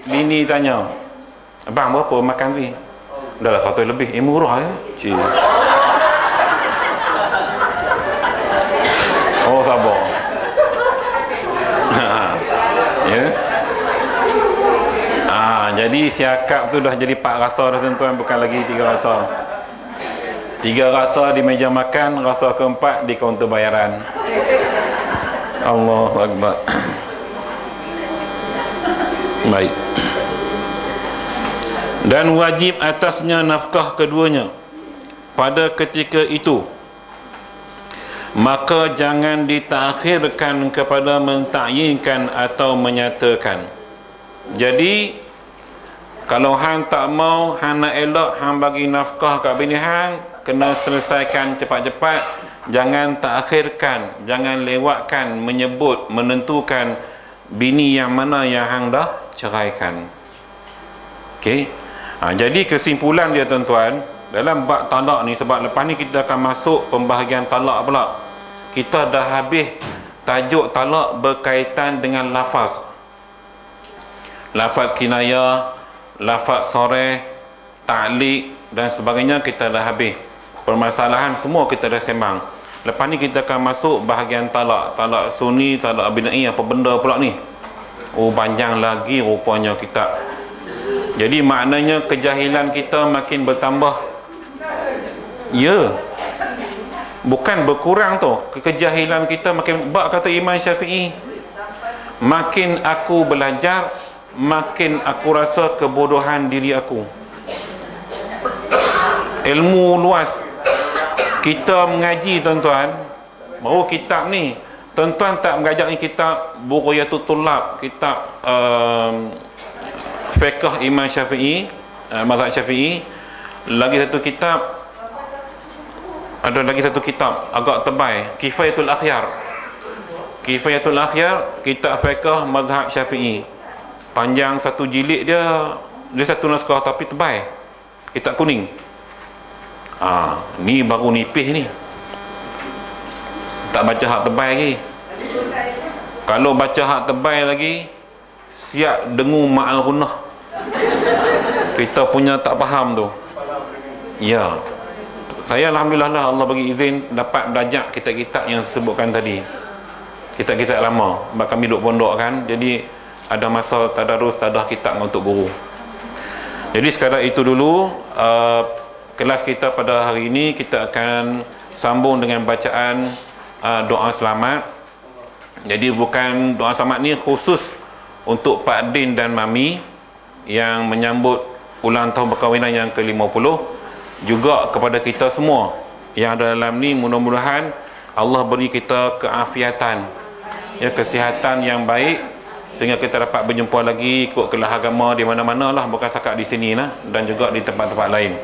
A: bini tanya, abang berapa makan ni? Dah lah 100 lebih. Murah ya? Cik. Oh, sabar. Ya. Jadi siakap tu dah jadi 4 rasa dah tuan-tuan, bukan lagi 3 rasa. 3 rasa di meja makan, rasa keempat di kaunter bayaran. Allahu Akbar. Baik. Dan wajib atasnya nafkah keduanya pada ketika itu. Maka jangan ditakhirkan kepada mentakyinkan atau menyatakan. Jadi kalau hang tak mau, hang nak elok, hang bagi nafkah kat bini hang, kena selesaikan cepat-cepat. Jangan takhirkan, jangan lewatkan menyebut, menentukan bini yang mana yang hang dah ceraikan. Okey. Jadi kesimpulan dia tuan-tuan, dalam bab talak ni, sebab lepas ni kita akan masuk pembahagian talak pula. Kita dah habis tajuk talak berkaitan dengan lafaz. Lafaz kinayah, lafaz soreh, ta'liq dan sebagainya kita dah habis. Permasalahan semua kita dah sembang. Lepas ni kita akan masuk bahagian talak. Talak sunni, talak bid'ah, apa benda pula ni? Oh, panjang lagi rupanya kitab. Jadi maknanya kejahilan kita makin bertambah. Ya. Bukan berkurang tu. Kejahilan kita makin, bab kata Imam Syafi'i, makin aku belajar, makin aku rasa kebodohan diri aku. Ilmu luas. Kita mengaji tuan-tuan, baru kitab ni. Tuan-tuan tak mengajar ni kitab Bughyatul Tullab, kitab Fiqh Imam Syafi'i, mazhab Syafi'i. Lagi satu kitab, ada lagi satu kitab agak tebal, Kifayatul Akhyar. Kifayatul Akhyar, kitab fiqh mazhab Syafi'i. Panjang satu jilid dia satu naskah tapi tebal. Kitab kuning. Ni baru nipis ni. Tak baca hak tebal lagi. Kalau baca hak tebal lagi, siap dengung ma'al gunah. Kita punya tak faham tu. Ya. Saya alhamdulillah lah, Allah bagi izin dapat belajar kitab-kitab yang sebutkan tadi. Kitab-kitab lama. Sebab kami duduk pondok kan, jadi ada masa tadarus tadah kitab untuk guru. Jadi sekadar itu dulu kelas kita pada hari ini. Kita akan sambung dengan bacaan doa selamat. Jadi bukan doa selamat ni khusus untuk Pak Din dan Mami yang menyambut ulang tahun perkahwinan yang ke-50, juga kepada kita semua yang ada dalam ni. Mudah-mudahan Allah beri kita keafiatan, ya, kesihatan yang baik, sehingga kita dapat berjumpa lagi ikut kelas agama di mana-mana lah, bukan setakat di sini lah, dan juga di tempat-tempat lain.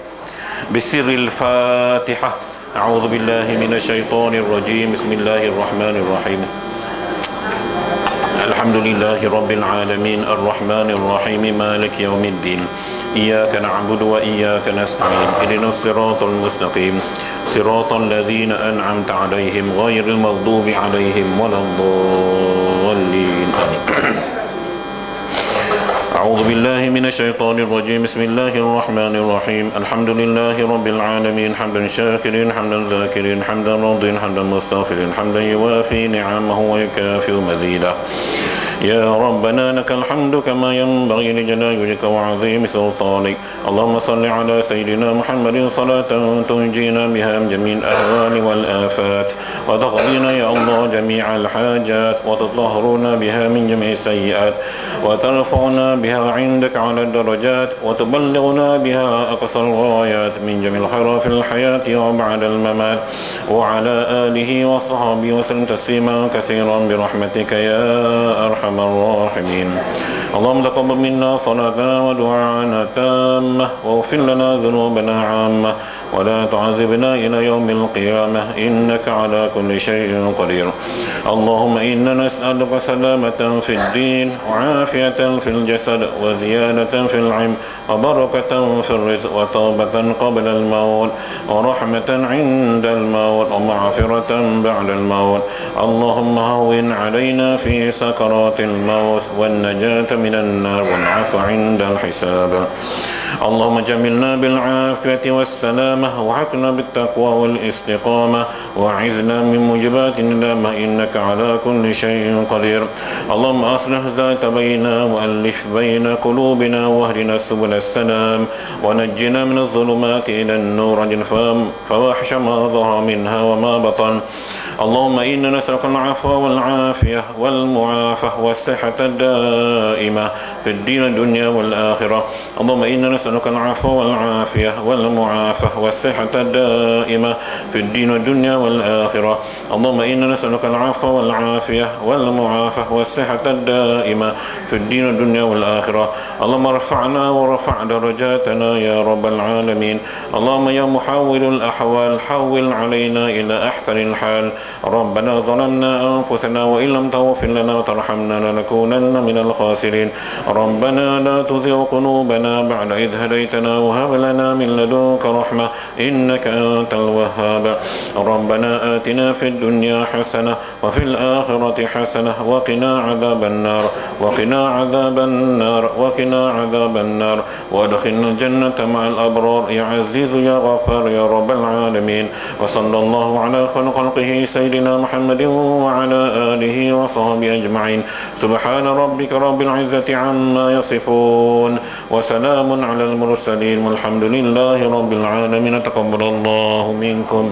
A: Bisiril Fatihah. A'udzu billahi minasyaitonir rajim. Bismillahirrahmanirrahim. Alhamdulillahi rabbil alamin, arrahmanir rahim, maliki yaumiddin. إياك نعبد وإياك نستعين اهدنا الصراط المستقيم صراط الذين أنعمت عليهم غير المغضوب عليهم ولا الضالين أعوذ بالله من الشيطان الرجيم بسم الله الرحمن الرحيم الحمد لله رب العالمين حمدا شاكرين حمدا ذاكرين حمدا راضين حمدا مستغفرين حمدا يوافي نعمه ويكافئ مزيدا يا ربنا لك الحمد كما ينبغي لجلال وجهك وعظيم سلطانك اللهم صل على سيدنا محمد صلاة تنجينا بها من جميع الأهوال والآفات وتقضينا يا الله جميع الحاجات وتطهرنا بها من جميع السيئات وترفعنا بها عندك على الدرجات وتبلغنا بها أقصى الغايات من جميع الخيرات في الحياة وبعد الممات وعلى آله وصحبه وسلم تسليما كثيرا برحمتك يا أرحم الراحمين اللهم تقبل منا صلاتنا ودعاءنا تامة واغفر لنا ذنوبنا عامة ولا تعذبنا إلى يوم القيامة إنك على كل شيء قدير اللهم إنا نسألك سلامة في الدين وعافية في الجسد وزيادة في العلم وبركة في الرزق وتوبة قبل الموت ورحمة عند الموت ومغفرة بعد الموت اللهم هون علينا في سكرات الموت والنجاة من النار والعفو عند الحساب اللهم جملنا بالعافية والسلامة وحقنا بالتقوى والاستقامة وعزنا من موجبات الندامة إنك على كل شيء قدير اللهم أصلح ذات بيننا وألف بين قلوبنا واهدنا سبل السلام ونجنا من الظلمات إلى النور فواحش ما ظهر منها وما بطن اللهم إنا نسألك العفو والعافية والمعافاة والصحة الدائمة في الدين الدنيا والآخرة اللهم إنا نسألك العفو والعافية والمعافاة والصحة الدائمة في الدين الدنيا والآخرة اللهم إنا نسألك العفو والعافية والمعافاة والصحة الدائمة في الدين الدنيا والآخرة اللهم ارفعنا ورفع درجاتنا يا رب العالمين اللهم يا محول الأحوال حول علينا إلى أحسن الحال ربنا ظلمنا أنفسنا وإن لم تغفر لنا وترحمنا لنكونن من الخاسرين ربنا لا تزغ قلوبنا بعد إذ هديتنا وهب لنا من لدنك رحمة إنك أنت الوهاب ربنا آتنا في الدنيا حسنة وفي الآخرة حسنة وقنا عذاب النار وقنا عذاب النار وقنا عذاب النار وادخلنا الجنة مع الأبرار يا عزيز يا غفار يا رب العالمين وصلى الله على خلقه سيدنا محمد وعلى آله وصحبه أجمعين سبحان ربك رب العزة عما يصفون وسلام على المرسلين والحمد لله رب العالمين تقبل الله منكم